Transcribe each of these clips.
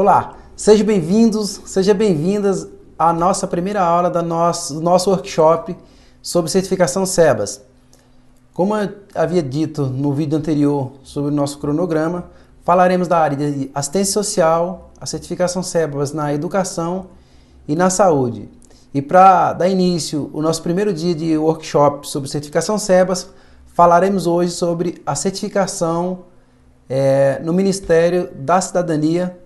Olá, sejam bem-vindos, sejam bem-vindas à nossa primeira aula do nosso workshop sobre certificação SEBAS. Como eu havia dito no vídeo anterior sobre o nosso cronograma, falaremos da área de assistência social, a certificação SEBAS na educação e na saúde. E para dar início ao nosso primeiro dia de workshop sobre certificação SEBAS, falaremos hoje sobre a certificação no Ministério da Cidadania,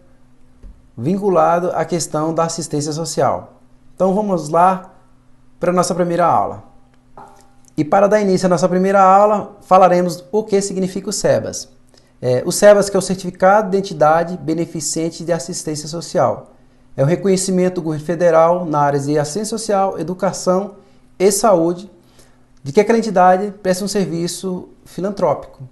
vinculado à questão da assistência social. Então vamos lá para a nossa primeira aula. E para dar início à nossa primeira aula, falaremos o que significa o SEBAS. O SEBAS, que é o Certificado de Entidade Beneficente de Assistência Social. É um reconhecimento do governo federal na área de assistência social, educação e saúde, de que aquela entidade presta um serviço filantrópico.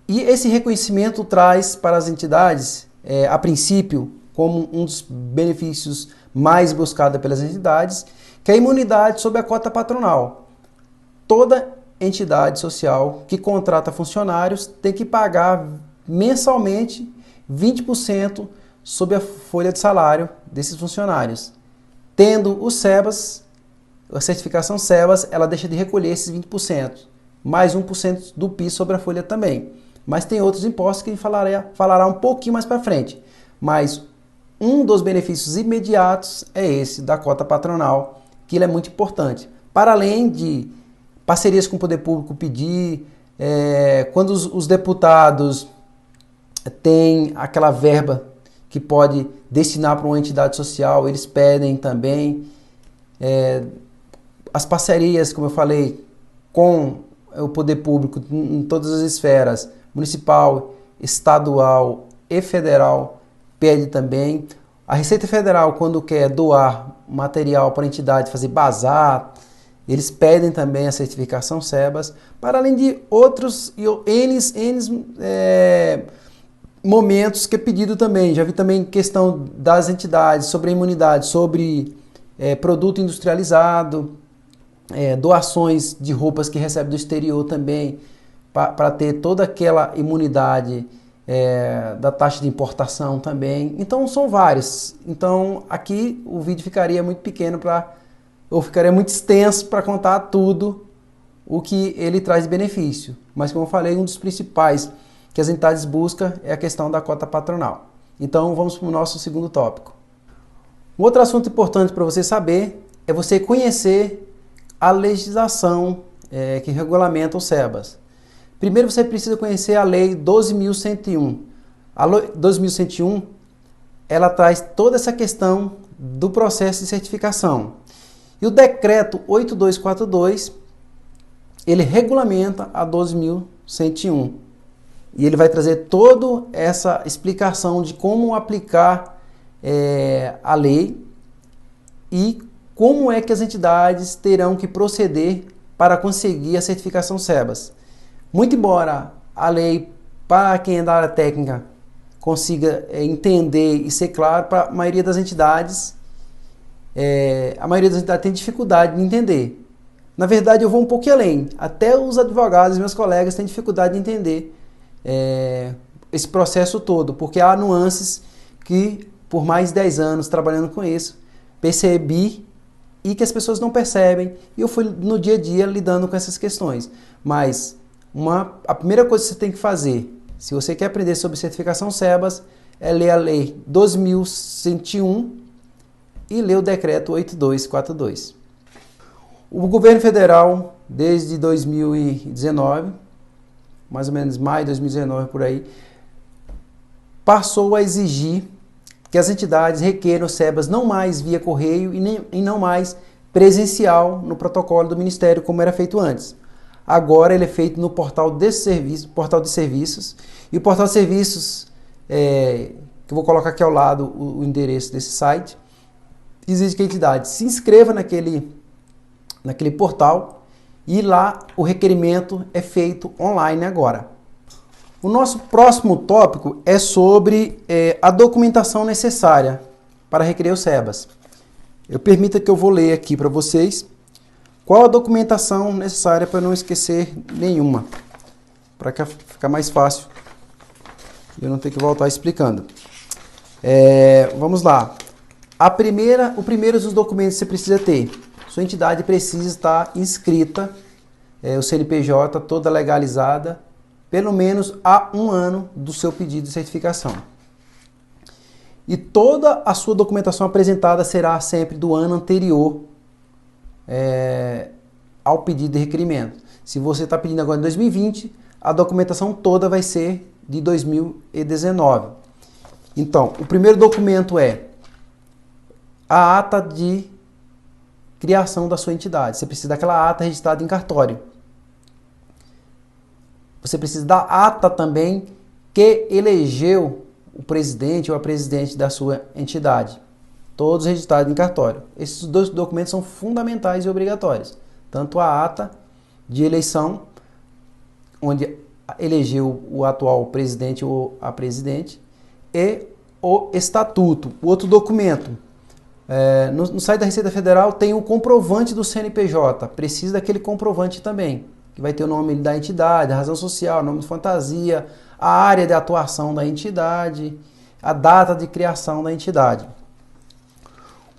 E esse reconhecimento traz para as entidades, a princípio, como um dos benefícios mais buscados pelas entidades, que é a imunidade sobre a cota patronal. Toda entidade social que contrata funcionários tem que pagar mensalmente 20% sobre a folha de salário desses funcionários. Tendo o SEBAS, a certificação SEBAS, ela deixa de recolher esses 20%, mais 1% do PIS sobre a folha também. Mas tem outros impostos que a gente falará um pouquinho mais para frente. Mas um dos benefícios imediatos é esse da cota patronal, que ele é muito importante. Para além de parcerias com o poder público pedir, quando os deputados têm aquela verba que pode destinar para uma entidade social, eles pedem também. As parcerias, como eu falei, com o poder público em todas as esferas, municipal, estadual e federal, pede também. A Receita Federal, quando quer doar material para a entidade fazer bazar, eles pedem também a certificação SEBAS, para além de outros momentos que é pedido também. Já vi também questão das entidades sobre a imunidade, sobre produto industrializado, doações de roupas que recebe do exterior também, para ter toda aquela imunidade da taxa de importação também. Então são vários. Então aqui o vídeo ficaria muito pequeno ou ficaria muito extenso para contar tudo o que ele traz de benefício. Mas como eu falei, um dos principais que as entidades buscam é a questão da cota patronal. Então vamos para o nosso segundo tópico. Um outro assunto importante para você saber é você conhecer a legislação que regulamenta o SEBAS. Primeiro você precisa conhecer a Lei 12.101. A Lei 12.101, ela traz toda essa questão do processo de certificação. E o Decreto 8242, ele regulamenta a 12.101. E ele vai trazer toda essa explicação de como aplicar a lei e como é que as entidades terão que proceder para conseguir a certificação SEBAS. Muito embora a lei, para quem é da área técnica, consiga entender e ser claro, para a maioria das entidades, tem dificuldade de entender. Na verdade, eu vou um pouquinho além. Até os advogados, meus colegas, têm dificuldade de entender esse processo todo, porque há nuances que, por mais de 10 anos trabalhando com isso, percebi e que as pessoas não percebem, e eu fui no dia a dia lidando com essas questões. Mas a primeira coisa que você tem que fazer, se você quer aprender sobre certificação SEBAS, é ler a Lei 12.101 e ler o Decreto 8242. O governo federal, desde 2019, mais ou menos maio de 2019 por aí, passou a exigir que as entidades requeram o SEBAS não mais via correio e não mais presencial no protocolo do Ministério, como era feito antes. Agora ele é feito no portal de serviços, e o portal de serviços, que eu vou colocar aqui ao lado o endereço desse site, exige que a entidade se inscreva naquele portal e lá o requerimento é feito online agora. O nosso próximo tópico é sobre a documentação necessária para requerer o SEBAS. Permita que eu vou ler aqui para vocês qual a documentação necessária para não esquecer nenhuma, para ficar mais fácil e eu não ter que voltar explicando. Vamos lá. O primeiro dos documentos que você precisa ter. Sua entidade precisa estar inscrita, o CNPJ toda legalizada, pelo menos há 1 ano do seu pedido de certificação. E toda a sua documentação apresentada será sempre do ano anterior ao pedido de requerimento. Se você está pedindo agora em 2020, a documentação toda vai ser de 2019. Então, o primeiro documento é a ata de criação da sua entidade. Você precisa daquela ata registrada em cartório. Você precisa da ata também que elegeu o presidente ou a presidente da sua entidade. Todos registrados em cartório. Esses 2 documentos são fundamentais e obrigatórios. Tanto a ata de eleição, onde elegeu o atual presidente ou a presidente, e o estatuto. O outro documento, no site da Receita Federal tem o comprovante do CNPJ. Precisa daquele comprovante também, que vai ter o nome da entidade, a razão social, nome de fantasia, a área de atuação da entidade, a data de criação da entidade.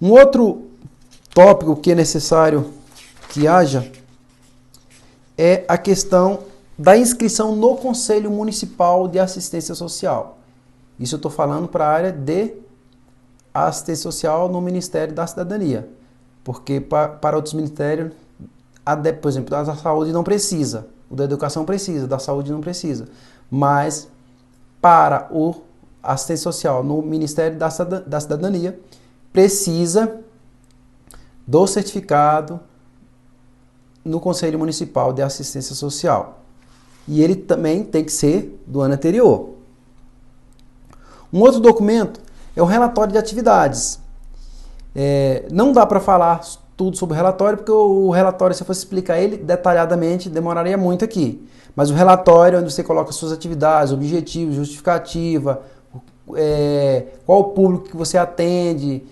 Um outro tópico que é necessário que haja é a questão da inscrição no Conselho Municipal de Assistência Social. Isso eu estou falando para a área de assistência social no Ministério da Cidadania. Porque para outros ministérios, por exemplo, da saúde não precisa, o da educação precisa, da saúde não precisa. Mas para o assistência social no Ministério da Cidadania, precisa do certificado no Conselho Municipal de Assistência Social. E ele também tem que ser do ano anterior. Um outro documento é o relatório de atividades. Não dá para falar tudo sobre o relatório, porque o relatório, se eu fosse explicar ele detalhadamente, demoraria muito aqui. Mas o relatório, onde você coloca suas atividades, objetivos, justificativa, qual o público que você atende,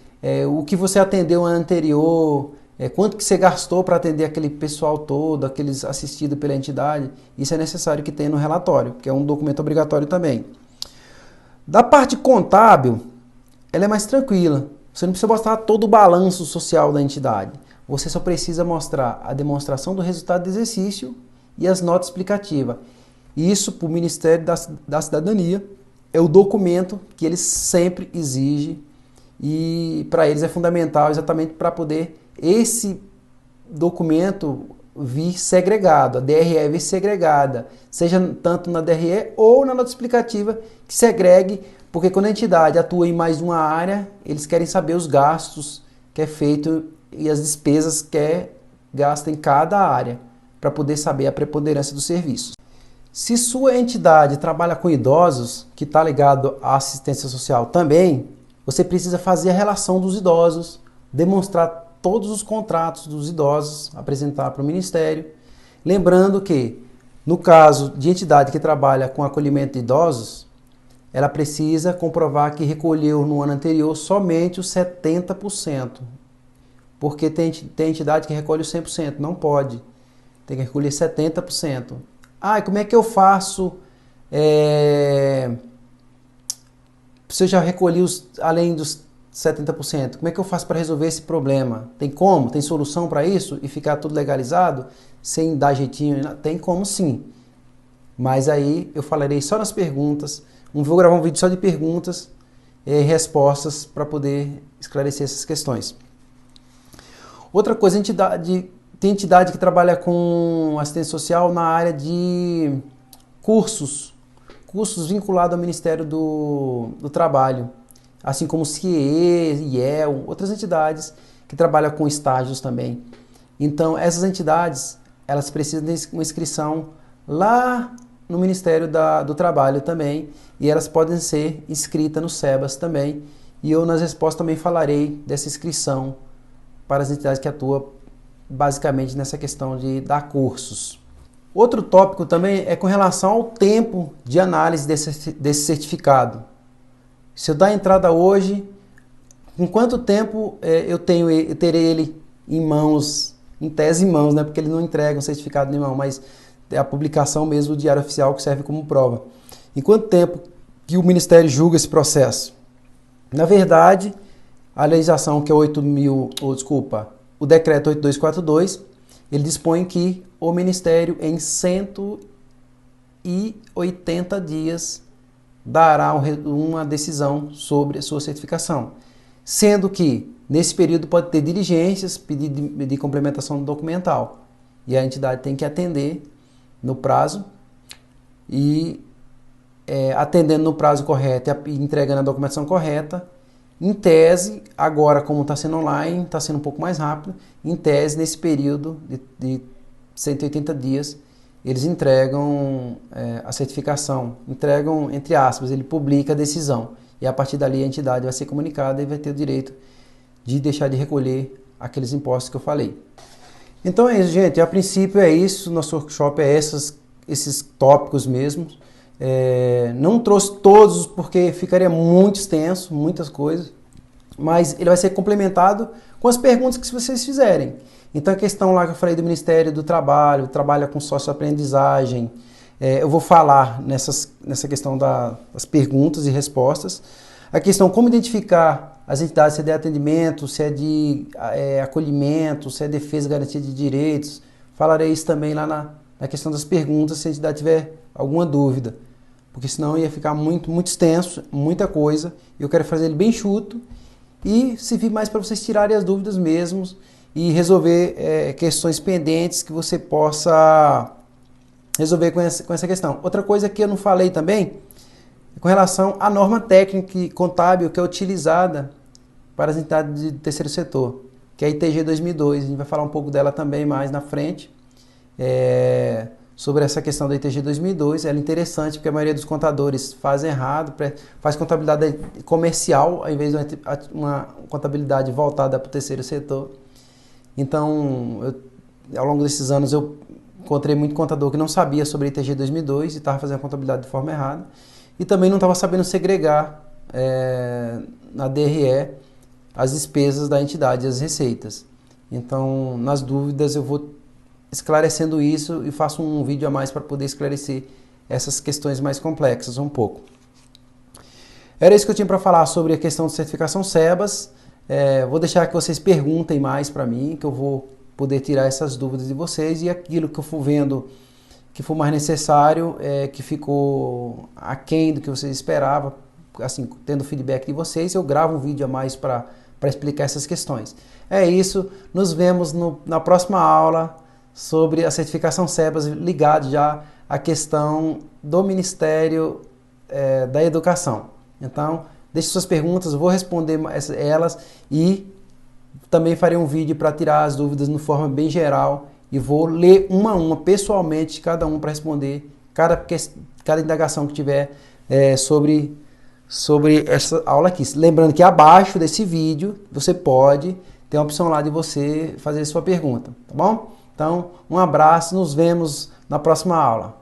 o que você atendeu no ano anterior, quanto que você gastou para atender aquele pessoal todo, aqueles assistidos pela entidade, isso é necessário que tenha no relatório, que é um documento obrigatório também. Da parte contábil, ela é mais tranquila. Você não precisa mostrar todo o balanço social da entidade. Você só precisa mostrar a demonstração do resultado do exercício e as notas explicativas. Isso, para o Ministério da Cidadania, é o documento que eles sempre exigem e para eles é fundamental exatamente para poder esse documento vir segregado, a DRE vir segregada, seja tanto na DRE ou na nota explicativa que segregue, porque quando a entidade atua em mais de uma área, eles querem saber os gastos que é feito e as despesas que é gasta em cada área, para poder saber a preponderância dos serviços. Se sua entidade trabalha com idosos, que está ligado à assistência social também, você precisa fazer a relação dos idosos, demonstrar todos os contratos dos idosos, apresentar para o Ministério. Lembrando que, no caso de entidade que trabalha com acolhimento de idosos, ela precisa comprovar que recolheu no ano anterior somente os 70%. Porque tem entidade que recolhe os 100%, não pode. Tem que recolher 70%. E como é que eu faço? Se eu já recolhi além dos 70%, como é que eu faço para resolver esse problema? Tem como? Tem solução para isso? E ficar tudo legalizado? Sem dar jeitinho? Tem como sim. Mas aí eu falarei só nas perguntas. Vou gravar um vídeo só de perguntas e respostas para poder esclarecer essas questões. Outra coisa, tem entidade que trabalha com assistência social na área de cursos vinculados ao Ministério do Trabalho, assim como o CIE, IEL, outras entidades que trabalham com estágios também. Então, essas entidades, elas precisam de uma inscrição lá no Ministério do Trabalho também, e elas podem ser inscritas no SEBAS também, e eu nas respostas também falarei dessa inscrição para as entidades que atuam basicamente nessa questão de dar cursos. Outro tópico também é com relação ao tempo de análise desse certificado. Se eu dar entrada hoje, com quanto tempo eu terei ele em mãos, em tese em mãos, né? Porque ele não entrega um certificado em mão, mas é a publicação mesmo do Diário Oficial que serve como prova. Em quanto tempo que o Ministério julga esse processo? Na verdade, a legislação que é o decreto 8242, ele dispõe que o Ministério em 180 dias dará uma decisão sobre a sua certificação. Sendo que, nesse período, pode ter diligências, pedido de complementação documental. E a entidade tem que atender no prazo e atendendo no prazo correto e entregando a documentação correta. Em tese, agora como está sendo online, está sendo um pouco mais rápido, em tese, nesse período de 180 dias, eles entregam a certificação, entregam, entre aspas, ele publica a decisão. E a partir dali a entidade vai ser comunicada e vai ter o direito de deixar de recolher aqueles impostos que eu falei. Então é isso, gente. A princípio é isso. Nosso workshop é esses tópicos mesmo. Não trouxe todos porque ficaria muito extenso, muitas coisas. Mas ele vai ser complementado com as perguntas que vocês fizerem. Então a questão lá que eu falei do Ministério do Trabalho, trabalha com socioaprendizagem, eu vou falar nessa questão das perguntas e respostas. A questão como identificar as entidades, se é de atendimento, se é de acolhimento, se é defesa e garantia de direitos. Falarei isso também lá na questão das perguntas, se a entidade tiver alguma dúvida. Porque senão ia ficar muito, muito extenso, muita coisa. Eu quero fazer ele bem enxuto e servir mais para vocês tirarem as dúvidas mesmo e resolver questões pendentes que você possa resolver com essa questão. Outra coisa que eu não falei também é com relação à norma técnica e contábil que é utilizada para as entidades de terceiro setor, que é a ITG 2002. A gente vai falar um pouco dela também mais na frente, sobre essa questão da ITG 2002. Ela é interessante porque a maioria dos contadores faz errado, faz contabilidade comercial ao invés de uma contabilidade voltada para o terceiro setor. Então, ao longo desses anos eu encontrei muito contador que não sabia sobre a ITG 2002 e estava fazendo a contabilidade de forma errada. E também não estava sabendo segregar na DRE as despesas da entidade, as receitas. Então, nas dúvidas, eu vou esclarecendo isso e faço um vídeo a mais para poder esclarecer essas questões mais complexas um pouco. Era isso que eu tinha para falar sobre a questão de certificação SEBAS. Vou deixar que vocês perguntem mais para mim, que eu vou poder tirar essas dúvidas de vocês e aquilo que eu for vendo que for mais necessário, que ficou aquém do que vocês esperavam, assim, tendo feedback de vocês, eu gravo um vídeo a mais para explicar essas questões. É isso, nos vemos na próxima aula sobre a certificação SEBAS, ligado já à questão do Ministério da Educação. Então, deixe suas perguntas, eu vou responder elas e também farei um vídeo para tirar as dúvidas de forma bem geral e vou ler uma a uma, pessoalmente, cada um para responder cada indagação que tiver sobre essa aula aqui. Lembrando que abaixo desse vídeo você pode ter a opção lá de você fazer sua pergunta, tá bom? Então, um abraço, nos vemos na próxima aula.